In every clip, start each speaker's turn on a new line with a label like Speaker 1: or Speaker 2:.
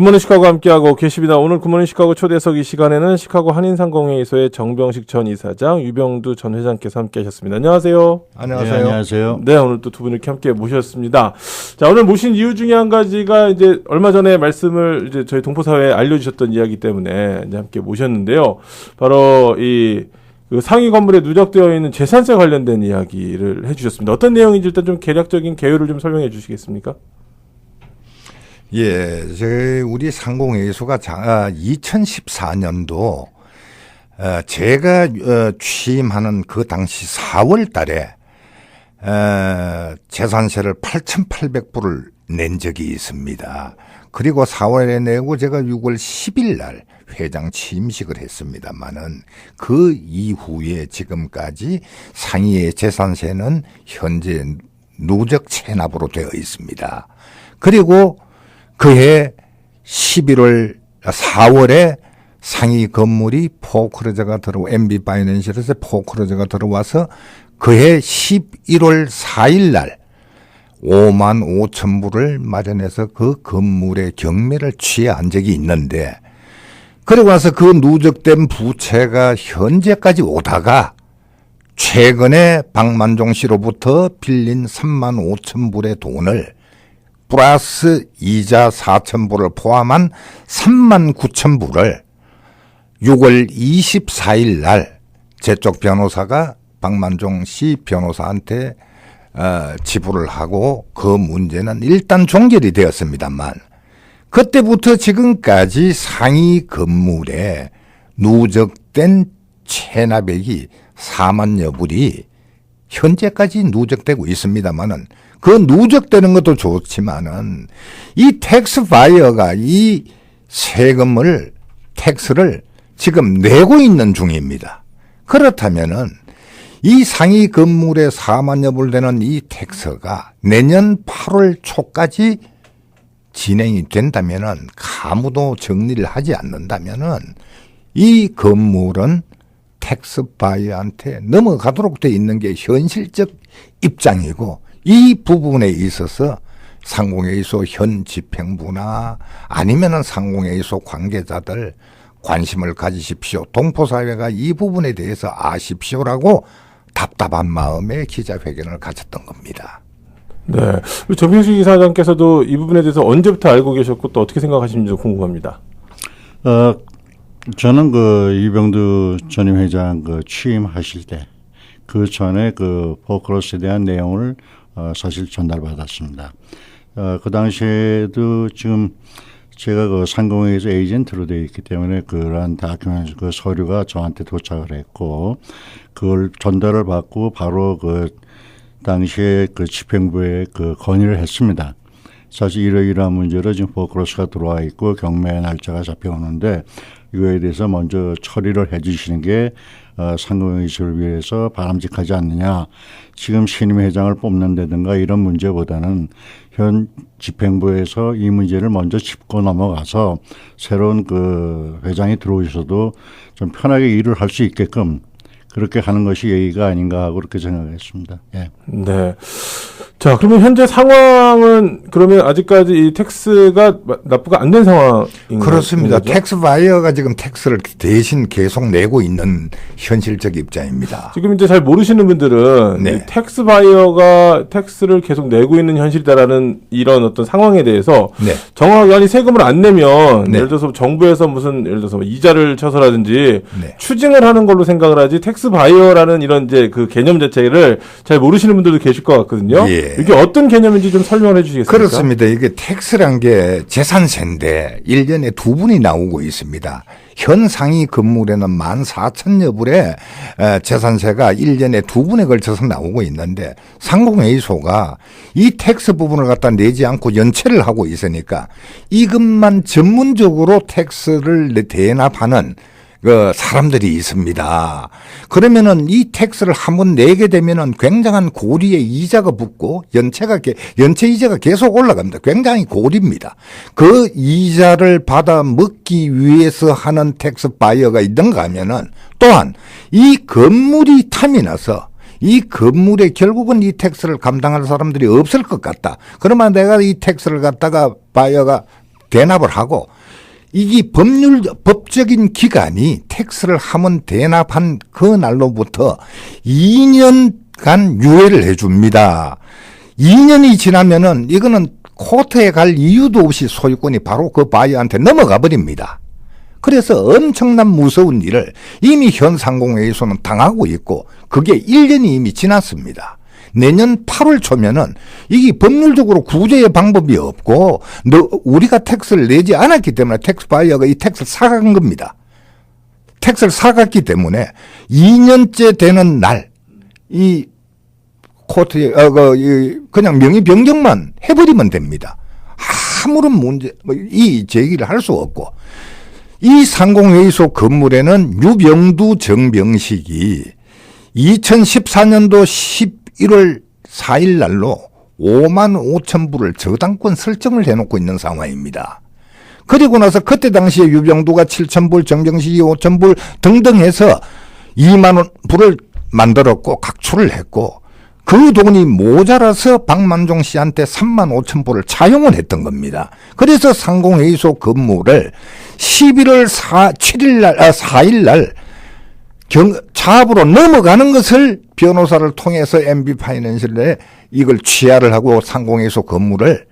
Speaker 1: 굿모닝 시카고 함께하고 계십니다. 오늘 굿모닝 시카고 초대석 이 시간에는 시카고 한인상공회의소의 정병식 전 이사장, 유병두 전 회장께서 함께하셨습니다. 안녕하세요.
Speaker 2: 안녕하세요. 네, 안녕하세요.
Speaker 1: 네, 오늘 또 두 분을 이렇게 함께 모셨습니다. 자, 오늘 모신 이유 중에 한 가지가 이제 얼마 전에 말씀을 이제 저희 동포사회에 알려주셨던 이야기 때문에 이제 함께 모셨는데요. 바로 그 상위 건물에 누적되어 있는 재산세 관련된 이야기를 해주셨습니다. 어떤 내용인지 일단 좀 개략적인 개요를 좀 설명해 주시겠습니까?
Speaker 2: 예, 우리 상공회의소가 2014년도 제가 취임하는 그 당시 4월 달에 재산세를 8,800불을 낸 적이 있습니다. 그리고 4월에 내고 제가 6월 10일 날 회장 취임식을 했습니다만은 그 이후에 지금까지 상위의 재산세는 현재 누적 체납으로 되어 있습니다. 그리고 그해 4월에 상위 건물이 포크레저가 MB 파이낸셜에서 포크레저가 들어와서 그해 11월 4일 날 5만 5천 불을 마련해서 그 건물의 경매를 취한 적이 있는데, 그러고 나서 그 누적된 부채가 현재까지 오다가 최근에 박만종 씨로부터 빌린 3만 5천 불의 돈을 플러스 이자 4천 불을 포함한 3만 9천 불을 6월 24일 날 제 쪽 변호사가 박만종 씨 변호사한테 지불을 하고 그 문제는 일단 종결이 되었습니다만, 그때부터 지금까지 상위 건물에 누적된 체납액이 4만여 불이 현재까지 누적되고 있습니다만은, 그 누적되는 것도 좋지만은 이 텍스 바이어가 이 세금을 텍스를 지금 내고 있는 중입니다. 그렇다면은 이 상위 건물에 4만여 불 되는 이 텍스가 내년 8월 초까지 진행이 된다면은, 아무도 정리를 하지 않는다면은 이 건물은 텍스 바이어한테 넘어가도록 돼 있는 게 현실적 입장이고, 이 부분에 있어서 상공회의소 현 집행부나 아니면은 상공회의소 관계자들 관심을 가지십시오. 동포사회가 이 부분에 대해서 아십시오라고 답답한 마음에 기자회견을 가졌던 겁니다.
Speaker 1: 네. 정병식 이사장께서도 이 부분에 대해서 언제부터 알고 계셨고 또 어떻게 생각하시는지 궁금합니다.
Speaker 3: 저는 유병두 전임 회장 취임하실 때 그 전에 포크로스에 대한 내용을 사실 전달받았습니다. 그 당시에도 지금 제가 상공회의소 에이전트로 되어 있기 때문에 그러한 다큐멘트 서류가 저한테 도착을 했고, 그걸 전달을 받고 바로 당시에 집행부에 건의를 했습니다. 사실 이러이러한 문제로 지금 포크로스가 들어와 있고 경매 날짜가 잡혀오는데 이거에 대해서 먼저 처리를 해 주시는 게 상공회의소를 위해서 바람직하지 않느냐. 지금 신임 회장을 뽑는다든가 이런 문제보다는 현 집행부에서 이 문제를 먼저 짚고 넘어가서 새로운 회장이 들어오셔도 좀 편하게 일을 할 수 있게끔 그렇게 하는 것이 예의가 아닌가 하고 그렇게 생각했습니다. 예.
Speaker 1: 네. 자, 그러면 현재 상황은 그러면 아직까지 이 텍스가 납부가 안 된 상황인가요?
Speaker 2: 그렇습니다. 텍스 바이어가 지금 텍스를 대신 계속 내고 있는 현실적 입장입니다.
Speaker 1: 지금 이제 잘 모르시는 분들은
Speaker 2: 네.
Speaker 1: 이 텍스 바이어가 텍스를 계속 내고 있는 현실이다라는 이런 어떤 상황에 대해서
Speaker 2: 네.
Speaker 1: 정확하게 아니 세금을 안 내면
Speaker 2: 네.
Speaker 1: 예를 들어서 정부에서 무슨 예를 들어서 이자를 쳐서라든지
Speaker 2: 네.
Speaker 1: 추징을 하는 걸로 생각을 하지 텍스 바이어라는 이런 이제 그 개념 자체를 잘 모르시는 분들도 계실 것 같거든요.
Speaker 2: 예.
Speaker 1: 이게 어떤 개념인지 좀 설명을 해 주시겠습니까?
Speaker 2: 그렇습니다. 이게 텍스란 게 재산세인데 1년에 두 분이 나오고 있습니다. 현 상위 건물에는 14,000여 불의 재산세가 1년에 두 분에 걸쳐서 나오고 있는데, 상공회의소가 이 텍스 부분을 갖다 내지 않고 연체를 하고 있으니까 이것만 전문적으로 텍스를 대납하는 사람들이 있습니다. 그러면은 이 텍스를 한번 내게 되면은 굉장한 고리에 이자가 붙고 연체 이자가 계속 올라갑니다. 굉장히 고리입니다. 그 이자를 받아 먹기 위해서 하는 텍스 바이어가 있던가 하면은, 또한 이 건물이 탐이 나서 이 건물에 결국은 이 텍스를 감당할 사람들이 없을 것 같다. 그러면 내가 이 텍스를 갖다가 바이어가 대납을 하고 이게 법적인 기간이 텍스를 하면 대납한 그 날로부터 2년간 유예를 해줍니다. 2년이 지나면은 이거는 코र्트에 갈 이유도 없이 소유권이 바로 그 바이어한테 넘어가 버립니다. 그래서 엄청난 무서운 일을 이미 현상공회에서는 당하고 있고 그게 1년이 이미 지났습니다. 내년 8월 초면은 이게 법률적으로 구제의 방법이 없고 우리가 텍스를 내지 않았기 때문에 텍스 바이어가 이 텍스를 사간 겁니다. 텍스를 사갔기 때문에 2년째 되는 날 이 코트에 그냥 명의 변경만 해버리면 됩니다. 아무런 문제 이 제기를 할 수 없고 이 상공회의소 건물에는 유병두 정병식이 2014년도 11월 4일 날로 5만 5천 불을 저당권 설정을 해놓고 있는 상황입니다. 그리고 나서 그때 당시에 유병두가 7천 불, 정병식이 5천 불 등등 해서 2만 불을 만들었고 각출을 했고 그 돈이 모자라서 박만종 씨한테 3만 5천 불을 차용을 했던 겁니다. 그래서 상공회의소 건물을 11월 4일 날 차압으로 넘어가는 것을 변호사를 통해서 MB파이낸셜에 이걸 취하를 하고 상공회의소 건물을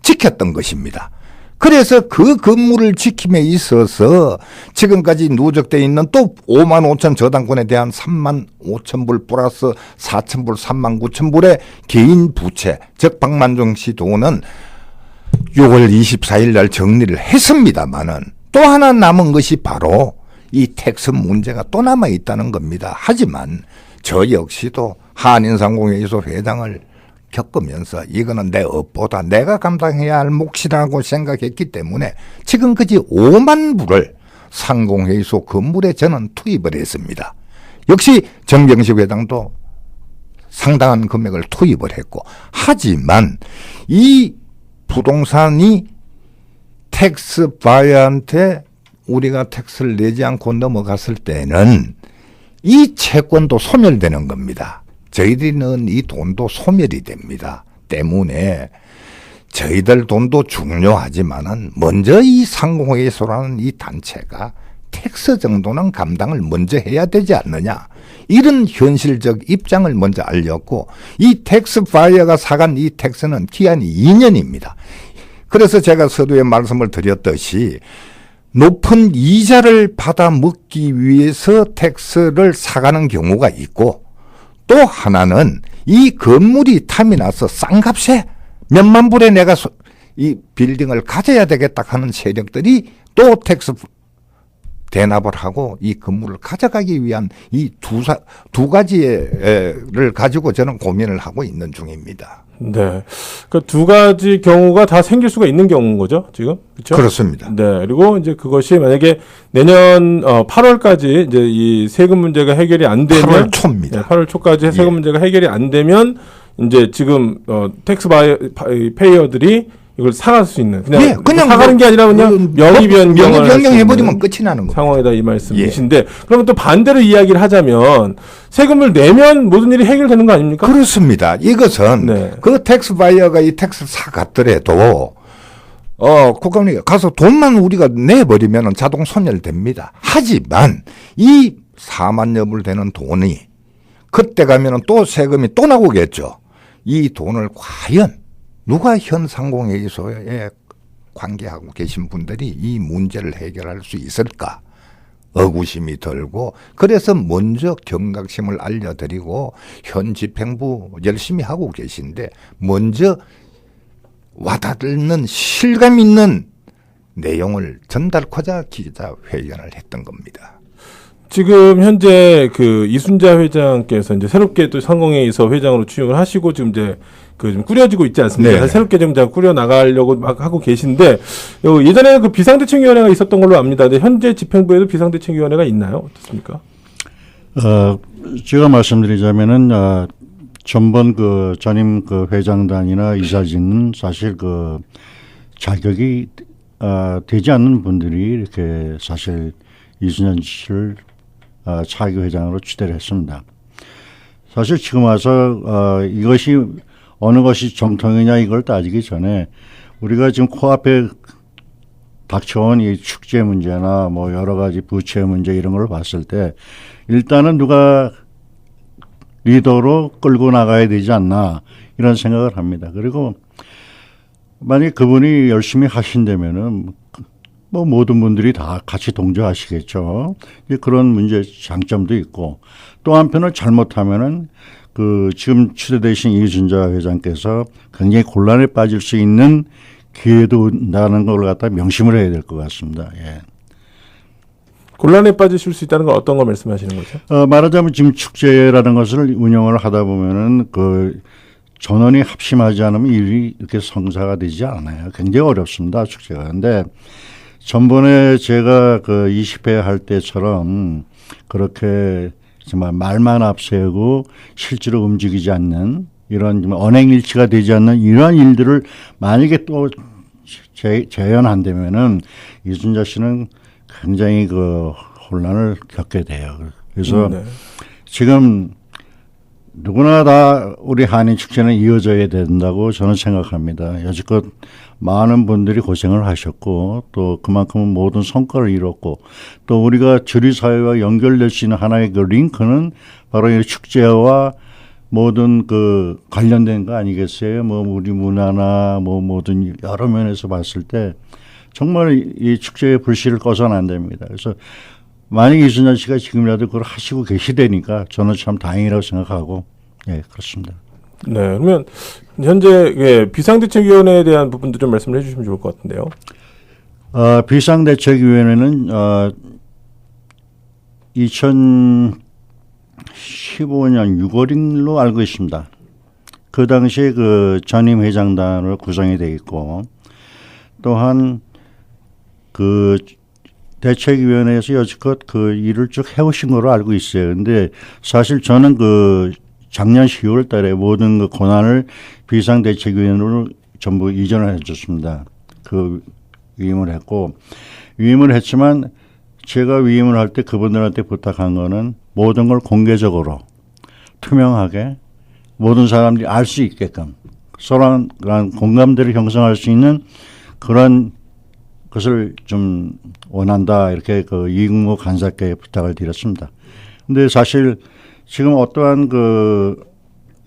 Speaker 2: 지켰던 것입니다. 그래서 그 건물을 지킴에 있어서 지금까지 누적되어 있는 또 5만 5천 저당권에 대한 3만 5천 불 플러스 4천 불 3만 9천 불의 개인 부채 즉 박만종 씨 돈은 6월 24일 날 정리를 했습니다마는 또 하나 남은 것이 바로 이 텍스 문제가 또 남아 있다는 겁니다. 하지만 저 역시도 한인상공회의소 회장을 겪으면서 이거는 내 업보다 내가 감당해야 할 몫이라고 생각했기 때문에 지금까지 5만 불을 상공회의소 건물에 저는 투입을 했습니다. 역시 정병식 회장도 상당한 금액을 투입을 했고 하지만 이 부동산이 텍스 바이어한테 우리가 텍스를 내지 않고 넘어갔을 때는 이 채권도 소멸되는 겁니다. 저희들이 넣은 이 돈도 소멸이 됩니다. 때문에 저희들 돈도 중요하지만은 먼저 이 상공회의소라는 이 단체가 텍스 정도는 감당을 먼저 해야 되지 않느냐. 이런 현실적 입장을 먼저 알렸고 이 텍스 바이어가 사간 이 텍스는 기한이 2년입니다. 그래서 제가 서두에 말씀을 드렸듯이 높은 이자를 받아 먹기 위해서 텍스를 사가는 경우가 있고 또 하나는 이 건물이 탐이 나서 싼 값에 몇만 불에 내가 이 빌딩을 가져야 되겠다 하는 세력들이 또 텍스 대납을 하고 이 건물을 가져가기 위한 이 두 가지를 가지고 저는 고민을 하고 있는 중입니다.
Speaker 1: 네. 그 두 가지 경우가 다 생길 수가 있는 경우인 거죠, 지금? 그렇죠?
Speaker 2: 그렇습니다.
Speaker 1: 네. 그리고 이제 그것이 만약에 내년 8월까지 이제 이 세금 문제가 해결이 안 되면
Speaker 2: 8월 초입니다.
Speaker 1: 네, 8월 초까지 세금 문제가 해결이 안 되면 이제 지금 텍스 페이어들이 이걸 사갈 수 있는 그냥 사가는 게 아니라 그냥 명의 변경해
Speaker 2: 버리면 끝이 나는 거예요.
Speaker 1: 상황이다 이 말씀이신데 그러면 또 반대로 이야기를 하자면 세금을 내면 모든 일이 해결되는 거 아닙니까?
Speaker 2: 그렇습니다. 이것은
Speaker 1: 네.
Speaker 2: 그 텍스 바이어가 이 텍스를 사갔더라도 국감에 가서 돈만 우리가 내버리면 자동 소멸됩니다. 하지만 이 4만여 불 되는 돈이 그때 가면은 또 세금이 또 나오겠죠. 이 돈을 과연 누가 현상공회의소에 관계하고 계신 분들이 이 문제를 해결할 수 있을까? 의구심이 들고 그래서 먼저 경각심을 알려드리고 현 집행부 열심히 하고 계신데 먼저 와닿는 실감 있는 내용을 전달하자 기자회견을 했던 겁니다.
Speaker 1: 지금 현재 그 이순자 회장께서 이제 새롭게 또 상공회의소 회장으로 취임을 하시고 지금 이제 그 좀 꾸려지고 있지 않습니까?
Speaker 2: 네.
Speaker 1: 새롭게 좀 꾸려 나가려고 막 하고 계신데 예전에는 그 비상대책위원회가 있었던 걸로 압니다. 근데 현재 집행부에도 비상대책위원회가 있나요? 어떻습니까?
Speaker 3: 제가 말씀드리자면은 전번 그 전임 그 회장단이나 이사진은 사실 그 자격이 되지 않는 분들이 이렇게 사실 이순자 씨를 차기 회장으로 추대를 했습니다. 사실 지금 와서 이것이 어느 것이 정통이냐 이걸 따지기 전에 우리가 지금 코앞에 닥쳐온 이 축제 문제나 뭐 여러 가지 부채 문제 이런 걸 봤을 때 일단은 누가 리더로 끌고 나가야 되지 않나 이런 생각을 합니다. 그리고 만약 그분이 열심히 하신다면은 뭐 모든 분들이 다 같이 동조하시겠죠. 그런 문제 장점도 있고 또 한편은 잘못하면은 그 지금 추대되신 이순자 회장께서 굉장히 곤란에 빠질 수 있는 기회도 온다는 걸 갖다 명심을 해야 될 것 같습니다. 예.
Speaker 1: 곤란에 빠지실 수 있다는 건 어떤 걸 말씀하시는 거죠?
Speaker 3: 말하자면 지금 축제라는 것을 운영을 하다 보면은 그 전원이 합심하지 않으면 일이 이렇게 성사가 되지 않아요. 굉장히 어렵습니다, 축제가. 근데 전번에 제가 그 20회 할 때처럼 그렇게 정말 말만 앞세우고 실제로 움직이지 않는 이런 언행일치가 되지 않는 이러한 일들을 만약에 또 재현한다면은 이순자 씨는 굉장히 그 혼란을 겪게 돼요. 그래서
Speaker 1: 네.
Speaker 3: 지금 누구나 다 우리 한인 축제는 이어져야 된다고 저는 생각합니다. 여지껏 많은 분들이 고생을 하셨고 또 그만큼 모든 성과를 이뤘고 또 우리가 주류 사회와 연결될 수 있는 하나의 그 링크는 바로 이 축제와 모든 그 관련된 거 아니겠어요? 뭐 우리 문화나 뭐 모든 여러 면에서 봤을 때 정말 이 축제의 불씨를 꺼서는 안 됩니다. 그래서 만약 이순자 씨가 지금이라도 그걸 하시고 계시다니까 저는 참 다행이라고 생각하고 예 그렇습니다.
Speaker 1: 네, 그러면 현재 예, 비상대책위원회에 대한 부분도 좀 말씀을 해주시면 좋을 것 같은데요.
Speaker 3: 비상대책위원회는 2015년 6월로 알고 있습니다. 그 당시에 그 전임 회장단으로 구성이 돼 있고 또한 그 대책위원회에서 여지껏 그 일을 쭉 해오신 거로 알고 있어요. 근데 사실 저는 그 작년 10월 달에 모든 그 권한을 비상대책위원회로 전부 이전을 해줬습니다. 그 위임을 했고, 위임을 했지만 제가 위임을 할 때 그분들한테 부탁한 거는 모든 걸 공개적으로 투명하게 모든 사람들이 알 수 있게끔 서로 그런 공감대를 형성할 수 있는 그런 것을 좀 원한다. 이렇게 그 이국무 간사께 부탁을 드렸습니다. 근데 사실 지금 어떠한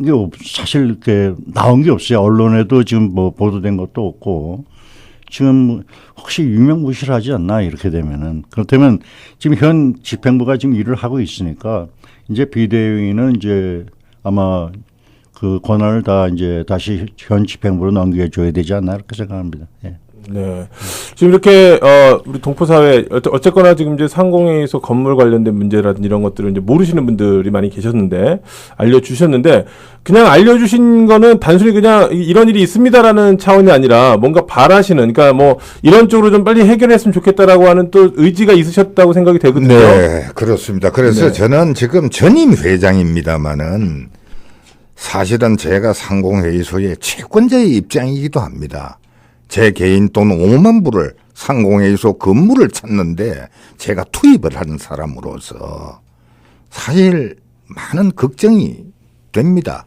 Speaker 3: 이게 사실 이렇게 나온 게 없어요. 언론에도 지금 뭐 보도된 것도 없고 지금 혹시 유명무실하지 않나 이렇게 되면은 그렇다면 지금 현 집행부가 지금 일을 하고 있으니까 이제 비대위는 이제 아마 그 권한을 다 이제 다시 현 집행부로 넘겨줘야 되지 않나 이렇게 생각합니다. 예.
Speaker 1: 네. 지금 이렇게, 우리 동포사회, 어쨌거나 지금 이제 상공회의소 건물 관련된 문제라든지 이런 것들을 이제 모르시는 분들이 많이 계셨는데, 알려주셨는데, 그냥 알려주신 거는 단순히 그냥 이런 일이 있습니다라는 차원이 아니라 뭔가 바라시는, 그러니까 뭐 이런 쪽으로 좀 빨리 해결했으면 좋겠다라고 하는 또 의지가 있으셨다고 생각이 되거든요.
Speaker 2: 네, 그렇습니다. 그래서
Speaker 1: 네.
Speaker 2: 저는 지금 전임 회장입니다마는 사실은 제가 상공회의소의 채권자의 입장이기도 합니다. 제 개인 돈 5만 불을 상공회의소 건물을 찾는데 제가 투입을 하는 사람으로서 사실 많은 걱정이 됩니다.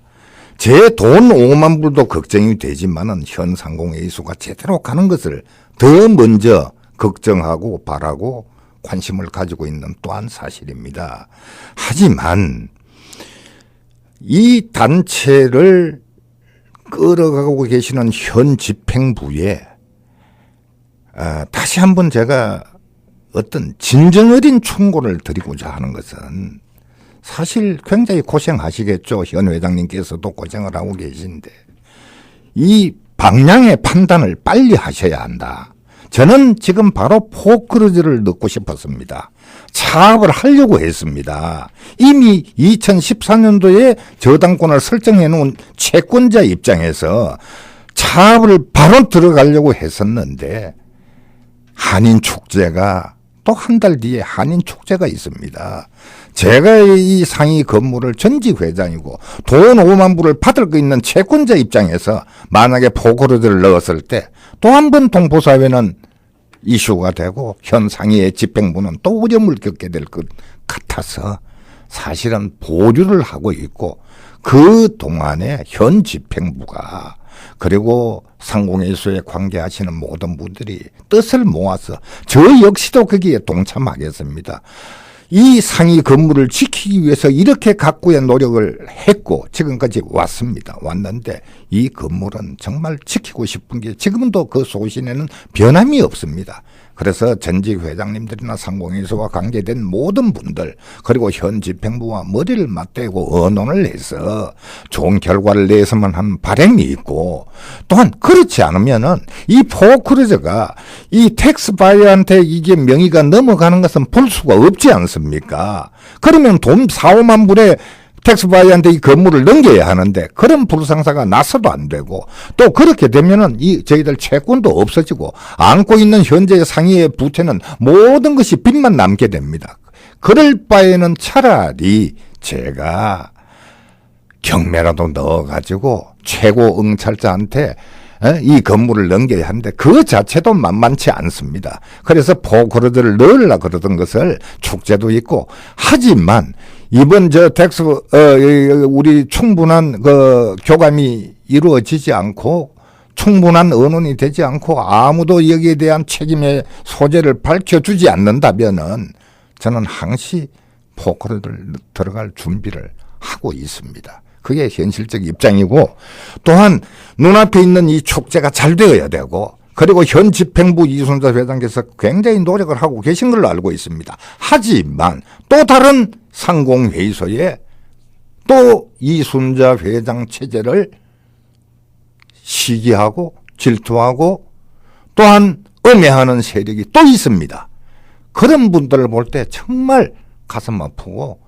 Speaker 2: 제 돈 5만 불도 걱정이 되지만은 현 상공회의소가 제대로 가는 것을 더 먼저 걱정하고 바라고 관심을 가지고 있는 또한 사실입니다. 하지만 이 단체를 끌어가고 계시는 현 집행부에 다시 한번 제가 어떤 진정 어린 충고를 드리고자 하는 것은 사실 굉장히 고생하시겠죠. 현 회장님께서도 고생을 하고 계신데 이 방향의 판단을 빨리 하셔야 한다. 저는 지금 바로 포크루즈를 넣고 싶었습니다. 사업을 하려고 했습니다. 이미 2014년도에 저당권을 설정해 놓은 채권자 입장에서 사업을 바로 들어가려고 했었는데 한인축제가 또 한 달 뒤에 한인축제가 있습니다. 제가 이 상위 건물을 전직 회장이고 돈 5만 불을 받을 거 있는 채권자 입장에서 만약에 포크루즈를 넣었을 때 또 한 번 동포사회는 이슈가 되고 현 상위의 집행부는 또 어려움을 겪게 될 것 같아서 사실은 보류를 하고 있고 그 동안에 현 집행부가 그리고 상공회의소에 관계하시는 모든 분들이 뜻을 모아서 저 역시도 거기에 동참하겠습니다. 이 상위 건물을 지키기 위해서 이렇게 각고의 노력을 했고 지금까지 왔는데 이 건물은 정말 지키고 싶은 게 지금도 그 소신에는 변함이 없습니다. 그래서 전직 회장님들이나 상공회의소와 관계된 모든 분들 그리고 현 집행부와 머리를 맞대고 의논을 해서 좋은 결과를 내서만 하는 바람이 있고 또한 그렇지 않으면은 이 포크루저가 이 텍스바이어한테 이게 명의가 넘어가는 것은 볼 수가 없지 않습니까? 그러면 돈 4, 5만 불에 텍스바이어한테 이 건물을 넘겨야 하는데 그런 불상사가 나서도 안 되고 또 그렇게 되면은 이 저희들 채권도 없어지고 안고 있는 현재 상위의 부채는 모든 것이 빚만 남게 됩니다. 그럴 바에는 차라리 제가 경매라도 넣어가지고 최고 응찰자한테 이 건물을 넘겨야 하는데 그 자체도 만만치 않습니다. 그래서 포크루저를 넣으려 그러던 것을 축제도 있고 하지만 이번 우리 충분한 그 교감이 이루어지지 않고 충분한 의논이 되지 않고 아무도 여기에 대한 책임의 소재를 밝혀주지 않는다면은 저는 항시 포크루저를 들어갈 준비를 하고 있습니다. 그게 현실적 입장이고 또한 눈앞에 있는 이 축제가 잘 되어야 되고 그리고 현 집행부 이순자 회장께서 굉장히 노력을 하고 계신 걸로 알고 있습니다. 하지만 또 다른 상공회의소에 또 이순자 회장 체제를 시기하고 질투하고 또한 음해하는 세력이 또 있습니다. 그런 분들을 볼 때 정말 가슴 아프고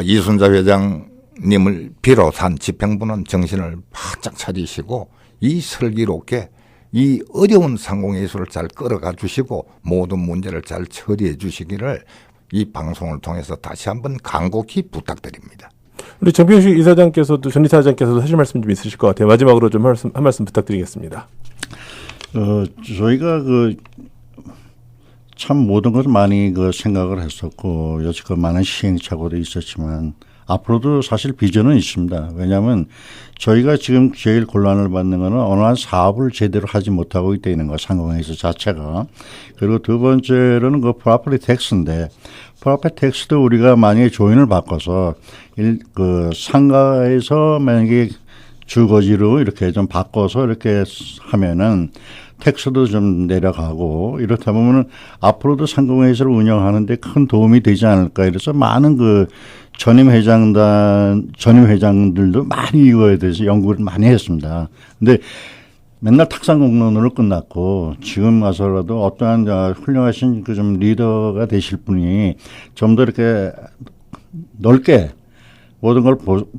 Speaker 2: 이순자 회장님을 비롯한 집행부는 정신을 바짝 차리시고 이 슬기롭게 이 어려운 상공회의소를 잘 끌어가 주시고 모든 문제를 잘 처리해 주시기를 이 방송을 통해서 다시 한번 간곡히 부탁드립니다.
Speaker 1: 우리 정병식 이사장께서도 전 이사장께서도 하실 말씀 좀 있으실 것 같아요. 마지막으로 좀 한 말씀 부탁드리겠습니다.
Speaker 3: 저희가 참 모든 것을 많이 생각을 했었고 여지껏 많은 시행착오도 있었지만 앞으로도 사실 비전은 있습니다. 왜냐하면 저희가 지금 제일 곤란을 받는 것은 어느 한 사업을 제대로 하지 못하고 있다는 거 상공회의소 자체가. 그리고 두 번째로는 그 프로퍼티 텍스인데 프로퍼티 텍스도 우리가 만약에 조인을 바꿔서 상가에서 만약에 주거지로 이렇게 좀 바꿔서 이렇게 하면은 텍스도 좀 내려가고 이렇다 보면은 앞으로도 상공회의소를 운영하는데 큰 도움이 되지 않을까. 이래서 많은 전임 회장들도 많이 이거에 대해서 연구를 많이 했습니다. 근데 맨날 탁상 공론으로 끝났고 지금 와서라도 어떠한 훌륭하신 좀 리더가 되실 분이 좀 더 이렇게 넓게 모든 걸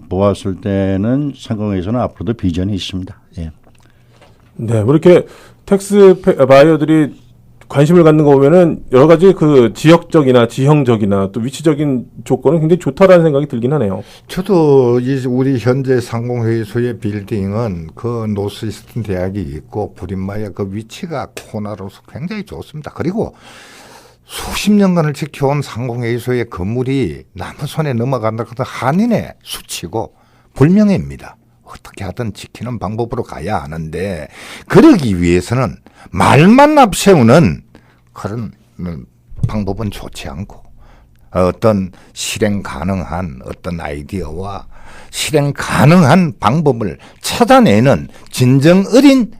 Speaker 3: 보았을 때는 상공회의소는 앞으로도 비전이 있습니다. 예.
Speaker 1: 네, 뭐 이렇게 텍스 바이어들이 관심을 갖는 거 보면은 여러 가지 그 지역적이나 지형적이나 또 위치적인 조건은 굉장히 좋다라는 생각이 들긴 하네요.
Speaker 2: 저도 우리 현재 상공회의소의 빌딩은 그 노스이스턴 대학이 있고 브린마이어 그 위치가 코너로서 굉장히 좋습니다. 그리고 수십 년간을 지켜온 상공회의소의 건물이 남의 손에 넘어간다 그래도 한인의 수치고 불명예입니다. 어떻게 하든 지키는 방법으로 가야 하는데 그러기 위해서는 말만 앞세우는 그런 방법은 좋지 않고 어떤 실행 가능한 어떤 아이디어와 실행 가능한 방법을 찾아내는 진정 어린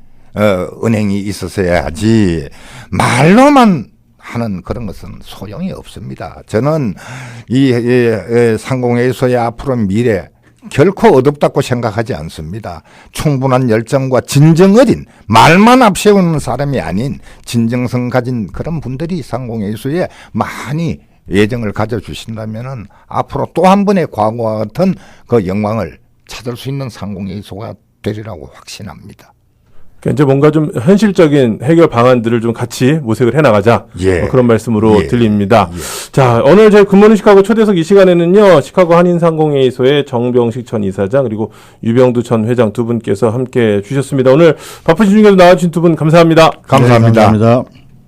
Speaker 2: 은행이 있었어야지 말로만 하는 그런 것은 소용이 없습니다. 저는 이 상공회의소의 앞으로 미래 결코 어둡다고 생각하지 않습니다. 충분한 열정과 진정 어린 말만 앞세우는 사람이 아닌 진정성 가진 그런 분들이 상공회의소에 많이 예정을 가져주신다면은 앞으로 또 한 번의 과거와 같은 그 영광을 찾을 수 있는 상공회의소가 되리라고 확신합니다.
Speaker 1: 이제 뭔가 좀 현실적인 해결 방안들을 좀 같이 모색을 해나가자.
Speaker 2: 예.
Speaker 1: 뭐 그런 말씀으로 들립니다.
Speaker 2: 예.
Speaker 1: 자, 오늘 저희 굿모닝 시카고 초대석 이 시간에는요, 시카고 한인상공회의소의 정병식 전 이사장 그리고 유병두 전 회장 두 분께서 함께 주셨습니다. 오늘 바쁘신 중에도 나와주신 두 분 감사합니다.
Speaker 2: 감사합니다.
Speaker 3: 네, 감사합니다.